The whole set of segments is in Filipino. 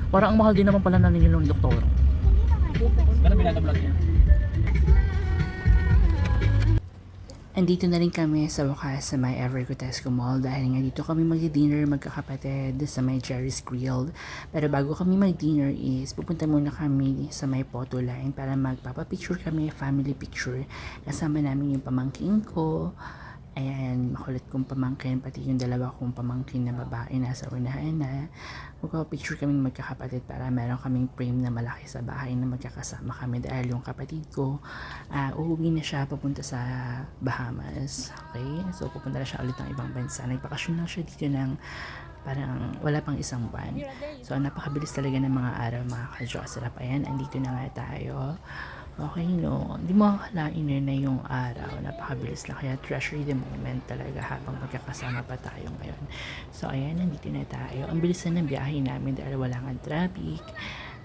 Parang ang mahal din naman pala na nilong doktor. Ganun binablog niya. Andito na rin kami sa wakas sa may Ever Grotesco Mall dahil nga dito kami mag-dinner magkakapatid sa may Jerry's Grill. Pero bago kami mag-dinner is pupunta muna kami sa may photo line para magpapapicture kami, family picture. Kasama namin yung pamangkin ko. Ayan, makulit kong pamangkin, pati yung dalawa kong pamangkin na babae nasa unahan na. Magpapicture kami magkakapatid para meron kaming frame na malaki sa bahay na magkakasama kami dahil yung kapatid ko uuwi na siya papunta sa Bahamas. Okay? So pupunta na siya ulit ng ibang bansa. Nagbakasyon lang siya dito ng parang wala pang isang buwan. So napakabilis talaga ng mga araw mga ka-Jocerap. Ayan, andito na nga tayo. Okay, no? Hindi mo akalain na yung araw. Napakabilis lang. Kaya treasure the moment talaga habang magkakasama pa tayo ngayon. So, ayan, nandito na tayo. Ang bilis na ng biyahe namin dahil wala nga traffic.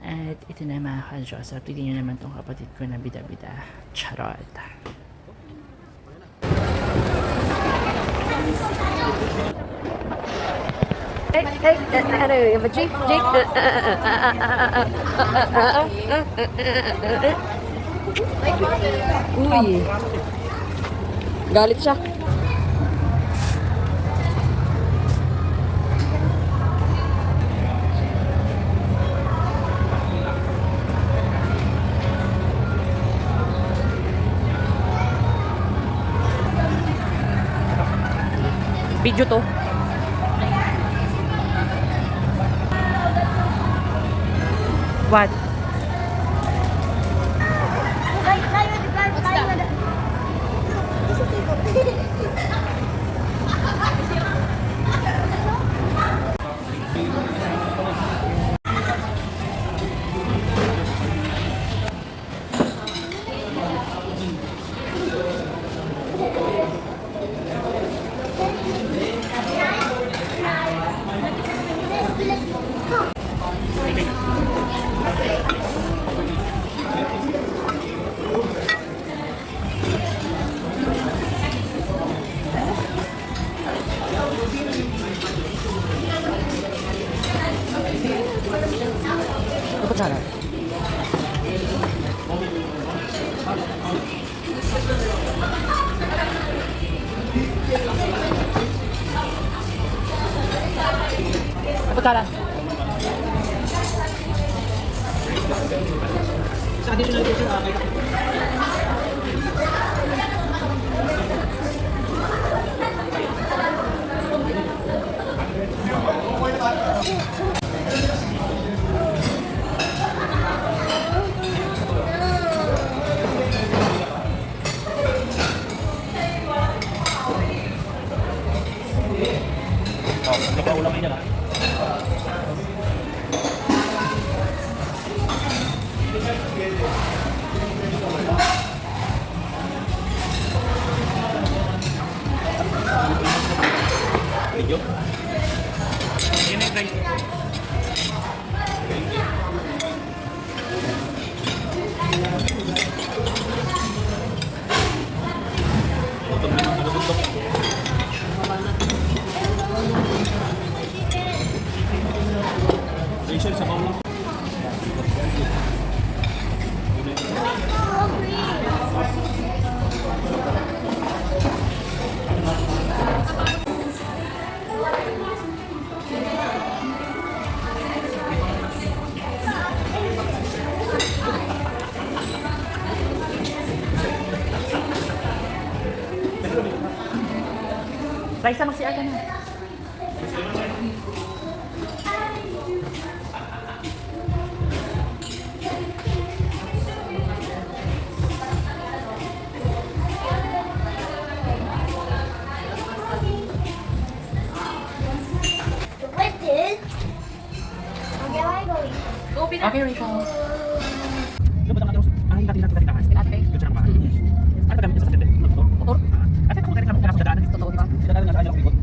At ito na mga ka-Diyos. Tignan nyo naman tong kapatid ko na bida-bida. Charot. Ano, Jake? Uy. Galit siya. Video to. What? Ano pa sana? Ano pa sana? Sa additional question, ulam niya lang. Video. Ini guys. Facial sa bawah. Raisa, mag-CR ka na. Okay, Rico. Ano ba terus? Ang hingga kita kita Ate. Ano ba gamit sa sasakyan? Motor. Ate, kung kailangan mo dadaan dito. Totoo, di ba? Dadaan nga sa kanya likod.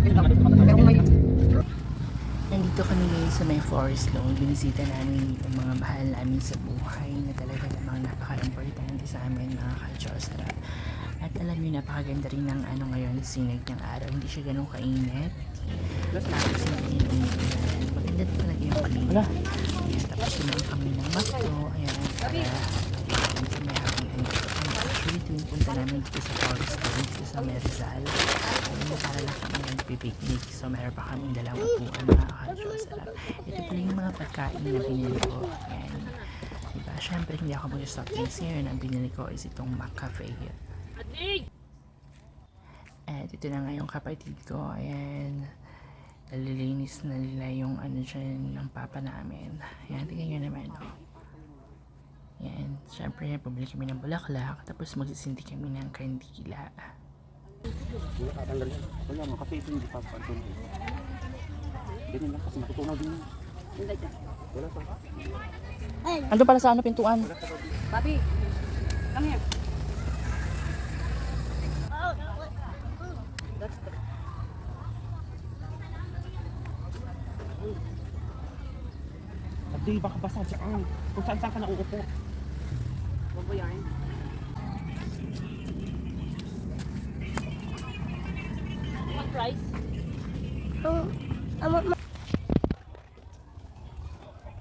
Pero kung may... Nandito kami ngayon sa may Forest Lawn. Binisita namin yung mga mahal namin sa buhay na talaga namang napaka-importante sa amin mga ka-Jocerap. At alam niyo, napakaganda rin ng ano ngayon, sinag ng araw. Hindi siya ganun kainit. Tapos hindi yan. Maganda din talaga yung paligid. Ayan, tapos tumaon kami ng makto. Ayan, para dito may happy ending. Actually, tuwing punta namin dito sa Forest Gardens, dito sa Merizal. Ayan, para lang kami nagpipiknik. So, meron pa kaming dalang upuan, mga ka-Diyos. Ito pala yung mga pagkain na binili ko. Ayan. Diba? Siyempre, hindi ako mag-stop drinks ngayon. Ang binili ko is itong McCafe. At ito na nga yung kapatid ko. Ayan. Nalilinis na nila yung ano dyan, yung papa namin. Ayan, tingnan nyo naman. Oh. Ayan. Siyempre, pabili kami ng bulaklak. Tapos magsisindi kami ng kandila. Wala katanggal yan. Wala mo, kasi ito hindi pa pantunan. Ganyan lang kasi matutunaw din. Wala pa. Ando pala sa ano, pintuan. Papi, come here. Hindi, baka basa dyan. Kung saan ka nauupo. Huwag mo yan.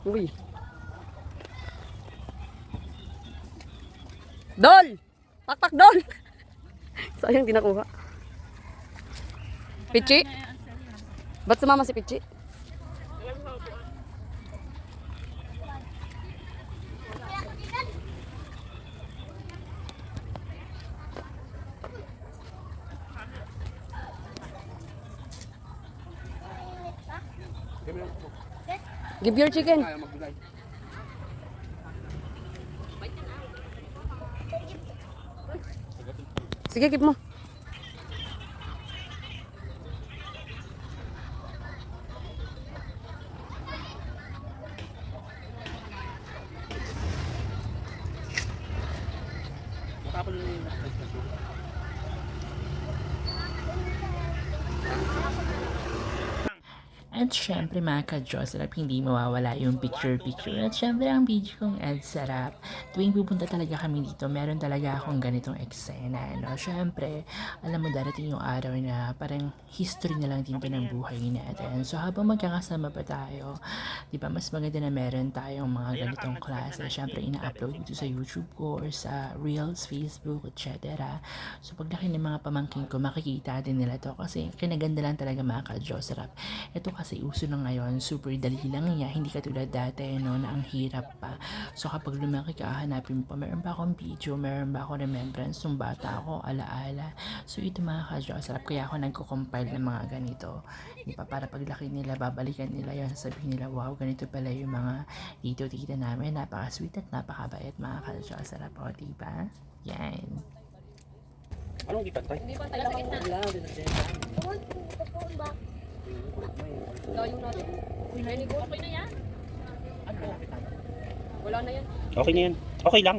Uy. Dol! Pakpak Dol! Sayang di nakuha. Pichi? Ba't sumama si Pichi? Give your chicken. Sige, keep mo. Matapon yun yung At syempre mga ka-Diyos, sarap hindi mawawala yung picture-picture. At syempre ang video kong Ed Sarap. Tuwing pupunta talaga kami dito, meron talaga akong ganitong eksena. No? Syempre, alam mo darating yung araw na parang history na lang din to ng buhay natin. So habang magkakasama pa tayo, di ba mas maganda na meron tayong mga ganitong klase. Syempre ina-upload dito sa YouTube ko or sa Reels, Facebook, etc. So paglaki ng mga pamangkin ko, makikita din nila to kasi kinaganda lang talaga mga ka-Diyos. Sarap. Ito kasi uso na ngayon, super dali lang niya, hindi katulad dati, no, na ang hirap pa. So kapag lumaki ka, hanapin mo pa, meron ba akong video, meron ba akong remembrance nung bata ako, alaala. So ito mga ka-Diyos, sarap kaya ako nagko-compile ng mga ganito. Di ba, para paglaki nila, babalikan nila yun, sabihin nila, wow, ganito pala yung mga tito-tita namin, napaka-sweet at napakabait mga ka-Diyos, sarap po, di ba? Yan. Anong di pantay? Hindi pa tayo sa gitna. Layo natin. Okay na yan? Wala na yan. Okay na yan. Okay lang.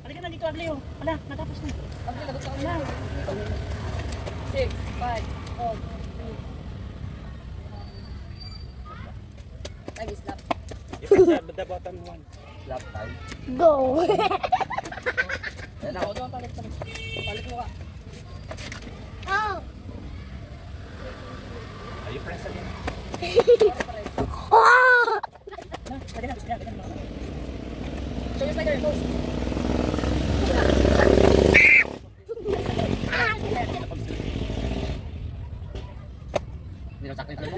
Halika na dito, Agleo. Wala, natapos na. Ang lagot sa kanila. 6, 5, 4. Time is lap. The bottom one. Lap time. Go! Yan ako doon, palit mo ka. Oh! Are you press again? Oh! Pwede na, gusto na. Show your slider, post. Hindi na sakit mo.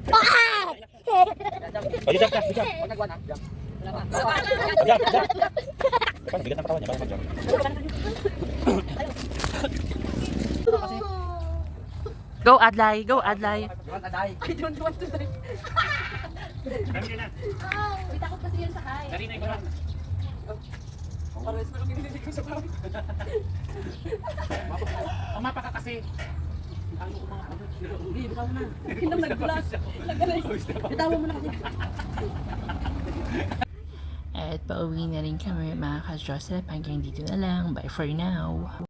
Ah! Oh, you jump, jump, jump. Pag nagwan ha, jump. Wala pa. Jump, jump. Parang bigat ng katawan niya, parang mag-jump. Go Adlay, go Adlay. Jump, aday. I don't want to die. Kami na. May takot kasi yan sa kaya. Karina, ikaw lang. Pares ko lang kinilig ko sa bahay. Umapa ka kasi. Ang mga ano. Hindi, bitaw mo na. Hinam nag-blast. Nag-alis. Bitaw mo na kasi. At pauwi na rin kami mga ka-Diyos. Hanggang dito na lang. Bye for now.